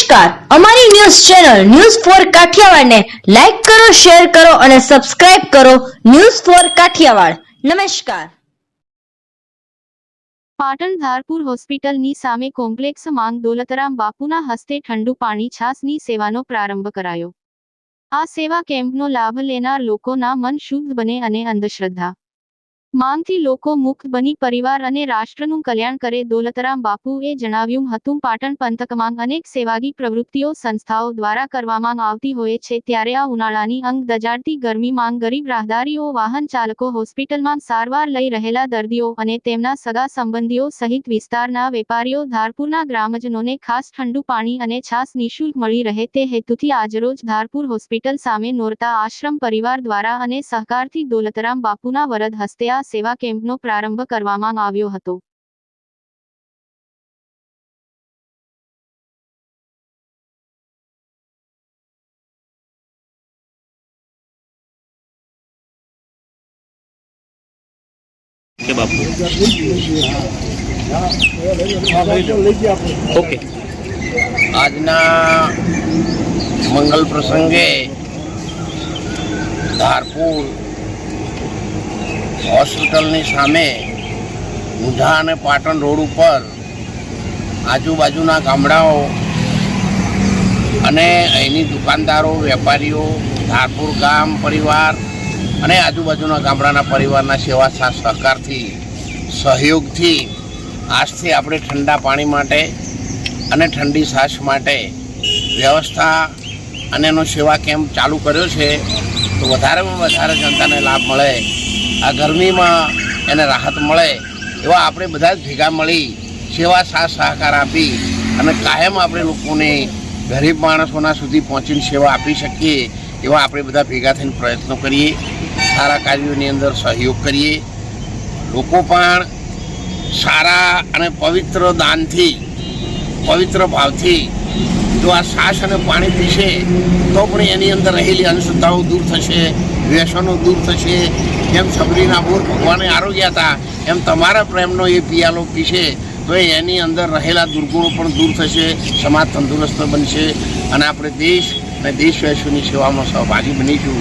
નમસ્કાર, અમારી news channel news for Kathiawad ને લાઈક કરો, શેર કરો અને સબસ્ક્રાઇબ કરો. News for Kathiawad. નમસ્કાર. પાટણ ધારપુર હોસ્પિટલની સામે કોમ્પ્લેક્સ માંગ દોલતરામ બાપુના હસ્તે ઠંડુ પાણી છાસની સેવાનો પ્રારંભ કરાયો. આ સેવા કેમ્પનો લાભ લેનાર લોકોના મન શુદ્ધ બને અને અંધશ્રદ્ધા માંગથી લોકો મુક્ત બની પરિવાર અને રાષ્ટ્રનું કલ્યાણ કરે. દોલતરામ બાપુએ જણાવ્યું હતું, પાટણ પંથકમાં અનેક સેવાગી પ્રવૃત્તિઓ સંસ્થાઓ દ્વારા કરવામાં આવતી હોય છે, ત્યારે આ ઉનાળાની અંગ દજાડતી ગરમીમાં ગરીબ રાહદારીઓ, વાહન ચાલકો, હોસ્પિટલમાં સારવાર લઈ રહેલા દર્દીઓ અને તેમના સગા સંબંધીઓ સહિત વિસ્તારના વેપારીઓ, ધારપુરના ગ્રામજનોને ખાસ ઠંડુ પાણી અને છાસ નિઃશુલ્ક મળી રહે તે હેતુથી આજરોજ ધારપુર હોસ્પિટલ સામે નોરતા આશ્રમ પરિવાર દ્વારા અને સહકારથી દોલતરામ બાપુના વરદ હસ્તે આ સેવા કેમ્પનો પ્રારંભ કરવામાં આવ્યો હતો. કે બાપુ ઓકે. આજના મંગલ પ્રસંગે ધારપુર હોસ્પિટલની સામે ઊંઝા અને પાટણ રોડ ઉપર આજુબાજુના ગામડાઓ અને અહીંની દુકાનદારો, વેપારીઓ, ધારપુર ગામ પરિવાર અને આજુબાજુના ગામડાના પરિવારના સેવા સહકારથી, સહયોગથી આજથી આપણે ઠંડા પાણી માટે અને ઠંડી છાશ માટે વ્યવસ્થા અને એનો સેવા કેમ્પ ચાલુ કર્યો છે. તો વધારેમાં વધારે જનતાને લાભ મળે, આ ગરમીમાં એને રાહત મળે એવા આપણે બધા જ ભેગા મળી સેવા સાથ સહકાર આપી અને કાયમ આપણે લોકોને, ગરીબ માણસોના સુધી પહોંચીને સેવા આપી શકીએ એવા આપણે બધા ભેગા થઈને પ્રયત્નો કરીએ, સારા કાર્યોની અંદર સહયોગ કરીએ. લોકો પણ સારા અને પવિત્ર દાનથી, પવિત્ર ભાવથી જો આ છાશ અને પાણી પીશે તો પણ એની અંદર રહેલી અંધશ્રદ્ધાઓ દૂર થશે, વ્યસનો દૂર થશે. જેમ સબરીના બોર ભગવાને આરોગ્ય હતા એમ તમારા પ્રેમનો એ પિયાલો પીશે તો એની અંદર રહેલા દુર્ગુણો પણ દૂર થશે, સમાજ તંદુરસ્ત બનશે અને આપણે દેશ અને દેશવાસીઓની સેવામાં સહભાગી બનીશું.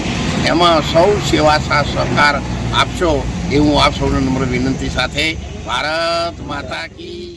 એમાં સૌ સેવા સાથ સહકાર આપશો એવું આપ સૌને નમ્ર વિનંતી સાથે ભારત માતા કી